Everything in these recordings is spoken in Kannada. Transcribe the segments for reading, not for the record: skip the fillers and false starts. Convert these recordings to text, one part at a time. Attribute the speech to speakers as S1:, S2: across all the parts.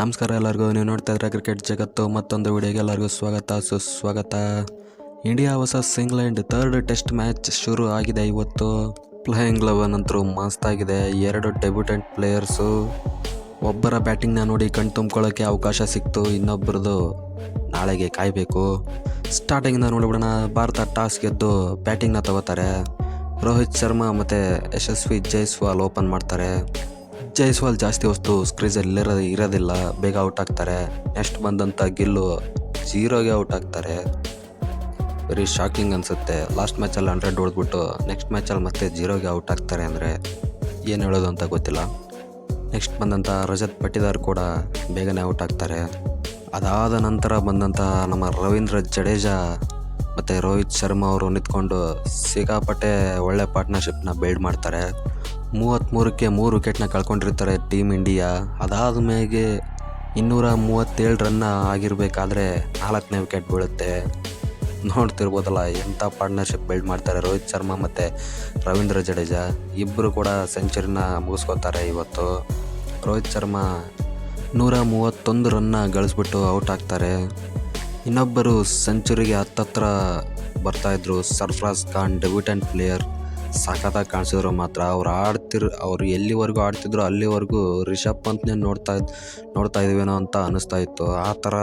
S1: ನಮಸ್ಕಾರ ಎಲ್ಲರಿಗೂ. ನೀವು ನೋಡ್ತಾ ಇದ್ರೆ ಕ್ರಿಕೆಟ್ ಜಗತ್ತು ಮತ್ತೊಂದು ವಿಡಿಯೋಗೆ ಎಲ್ಲರಿಗೂ ಸ್ವಾಗತ ಸುಸ್ವಾಗತ. India versus England third test match ಶುರು ಆಗಿದೆ ಇವತ್ತು. ಪ್ಲೇಯಿಂಗ್ 11 ಅಂತೂ ಮಸ್ತಾಗಿದೆ. 2 ಡೆಬ್ಯೂಟೆಂಟ್ ಪ್ಲೇಯರ್ಸು. ಒಬ್ಬರ ಬ್ಯಾಟಿಂಗ್ನ ನೋಡಿ ಕಣ್ ತುಂಬ್ಕೊಳ್ಳೋಕ್ಕೆ ಅವಕಾಶ ಸಿಕ್ತು, ಇನ್ನೊಬ್ಬರದು ನಾಳೆಗೆ ಕಾಯಬೇಕು. ಸ್ಟಾರ್ಟಿಂಗಿಂದ ನೋಡಿಬಿಡೋಣ. ಭಾರತ ಟಾಸ್ ಗೆದ್ದು ಬ್ಯಾಟಿಂಗ್ನ ತಗೋತಾರೆ. ರೋಹಿತ್ ಶರ್ಮಾ ಮತ್ತು ಯಶಸ್ವಿ ಜೈಸ್ವಾಲ್ ಓಪನ್ ಮಾಡ್ತಾರೆ. ಜೈಸ್ವಾಲ್ ಜಾಸ್ತಿ ಹೊಸ್ತು ಕ್ರೀಸಲ್ಲಿ ಇರೋದಿಲ್ಲ, ಬೇಗ ಔಟ್ ಆಗ್ತಾರೆ. ನೆಕ್ಸ್ಟ್ ಬಂದಂಥ ಗಿಲ್ಲು 0ಗೆ ಔಟ್ ಆಗ್ತಾರೆ. ವೆರಿ ಶಾಕಿಂಗ್ ಅನಿಸುತ್ತೆ. ಲಾಸ್ಟ್ ಮ್ಯಾಚಲ್ಲಿ 100 ಹೊಡೆದ್ಬಿಟ್ಟು ನೆಕ್ಸ್ಟ್ ಮ್ಯಾಚಲ್ಲಿ ಮತ್ತೆ 0ಗೆ ಔಟ್ ಆಗ್ತಾರೆ ಅಂದರೆ ಏನು ಹೇಳೋದು ಅಂತ ಗೊತ್ತಿಲ್ಲ. ನೆಕ್ಸ್ಟ್ ಬಂದಂಥ ರಜತ್ ಪಟಿದಾರ್ ಕೂಡ ಬೇಗನೆ ಔಟ್ ಆಗ್ತಾರೆ. ಅದಾದ ನಂತರ ಬಂದಂಥ ನಮ್ಮ ರವೀಂದ್ರ ಜಡೇಜಾ ಮತ್ತು ರೋಹಿತ್ ಶರ್ಮಾ ಅವರು ನಿಂತ್ಕೊಂಡು ಸಿಕ್ಕಾಪಟ್ಟೆ ಒಳ್ಳೆ ಪಾರ್ಟ್ನರ್ಶಿಪ್ನ ಬಿಲ್ಡ್ ಮಾಡ್ತಾರೆ. 33ಕ್ಕೆ 3 ವಿಕೆಟ್ನ ಕಳ್ಕೊಂಡಿರ್ತಾರೆ ಟೀಮ್ ಇಂಡಿಯಾ. ಅದಾದ ಮೇಗೆ 237 ರನ್ನ ಆಗಿರಬೇಕಾದ್ರೆ 4ನೇ ವಿಕೆಟ್ ಬೀಳುತ್ತೆ. ನೋಡ್ತಿರ್ಬೋದಲ್ಲ ಎಂಥ ಪಾರ್ಟ್ನರ್ಶಿಪ್ ಬಿಲ್ಡ್ ಮಾಡ್ತಾರೆ ರೋಹಿತ್ ಶರ್ಮಾ ಮತ್ತು ರವೀಂದ್ರ ಜಡೇಜಾ. ಇಬ್ಬರು ಕೂಡ ಸೆಂಚುರಿನ ಮುಗಿಸ್ಕೋತಾರೆ ಇವತ್ತು. ರೋಹಿತ್ ಶರ್ಮಾ 131 ರನ್ನ ಗಳಿಸ್ಬಿಟ್ಟು ಔಟ್ ಆಗ್ತಾರೆ. ಇನ್ನೊಬ್ಬರು ಸೆಂಚುರಿಗೆ ಹತ್ತತ್ರ ಬರ್ತಾಯಿದ್ರು, ಸರ್ಫರಾಜ್ ಖಾನ್, ಡೆಬ್ಯೂಟೆಂಟ್ ಪ್ಲೇಯರ್. ಸಖತ್ತಾಗಿ ಕಾಣಿಸಿದ್ರು ಮಾತ್ರ. ಅವ್ರು ಎಲ್ಲಿವರೆಗೂ ಆಡ್ತಿದ್ರು ಅಲ್ಲಿವರೆಗೂ ರಿಷಬ್ ಪಂತ್ನೇ ನೋಡ್ತಾ ಇದ್ದೀವೇನೋ ಅಂತ ಅನ್ನಿಸ್ತಾ ಇತ್ತು. ಆ ಥರ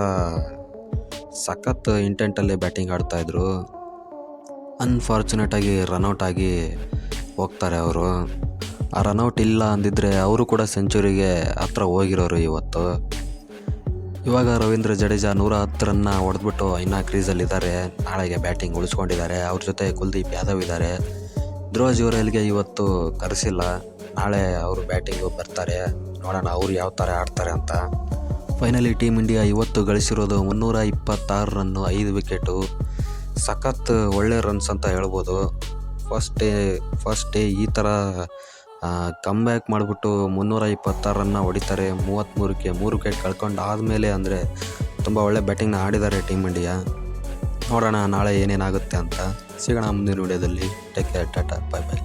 S1: ಸಖತ್ ಇಂಟೆಂಟಲ್ಲಿ ಬ್ಯಾಟಿಂಗ್ ಆಡ್ತಾಯಿದ್ರು. ಅನ್ಫಾರ್ಚುನೇಟಾಗಿ ರನ್ಔಟ್ ಆಗಿ ಹೋಗ್ತಾರೆ ಅವರು. ಆ ರನ್ಔಟ್ ಇಲ್ಲ ಅಂದಿದ್ರೆ ಅವರು ಕೂಡ ಸೆಂಚುರಿಗೆ ಹತ್ರ ಹೋಗಿರೋರು ಇವತ್ತು. ಇವಾಗ ರವೀಂದ್ರ ಜಡೇಜಾ 110 ರನ್ನ ಹೊಡೆದ್ಬಿಟ್ಟು ಇನ್ನೂ ಕ್ರೀಸಲ್ಲಿದ್ದಾರೆ. ನಾಳೆಗೆ ಬ್ಯಾಟಿಂಗ್ ಉಳಿಸ್ಕೊಂಡಿದ್ದಾರೆ. ಅವ್ರ ಜೊತೆ ಕುಲ್ದೀಪ್ ಯಾದವ್ ಇದ್ದಾರೆ. ಧ್ರುವ ಜುರೇಲ್ಗೆ ಇವತ್ತು ಕರೆಸಿಲ್ಲ. ನಾಳೆ ಅವರು ಬ್ಯಾಟಿಂಗು ಬರ್ತಾರೆ. ನೋಡೋಣ ಅವ್ರು ಯಾವ ಥರ ಆಡ್ತಾರೆ ಅಂತ. ಫೈನಲಿ ಟೀಮ್ ಇಂಡಿಯಾ ಇವತ್ತು ಗಳಿಸಿರೋದು 326 ರನ್ನು, 5 ವಿಕೆಟು. ಸಖತ್ ಒಳ್ಳೆ ರನ್ಸ್ ಅಂತ ಹೇಳ್ಬೋದು. ಫಸ್ಟ್ ಡೇ ಈ ಥರ ಕಮ್ಬ್ಯಾಕ್ ಮಾಡಿಬಿಟ್ಟು 326 ರನ್ನ ಹೊಡಿತಾರೆ. 33ಕ್ಕೆ 3 ವಿಕೆಟ್ ಕಳ್ಕೊಂಡು ಆದಮೇಲೆ ಅಂದರೆ ತುಂಬ ಒಳ್ಳೆ ಬ್ಯಾಟಿಂಗ್ನ ಆಡಿದ್ದಾರೆ ಟೀಮ್ ಇಂಡಿಯಾ. ನೋಡೋಣ ನಾಳೆ ಏನೇನಾಗುತ್ತೆ ಅಂತ. ಸಿಗೋಣ ಮುಂದಿನ ವಿಡಿಯೋದಲ್ಲಿ. Take care, Tata, bye bye.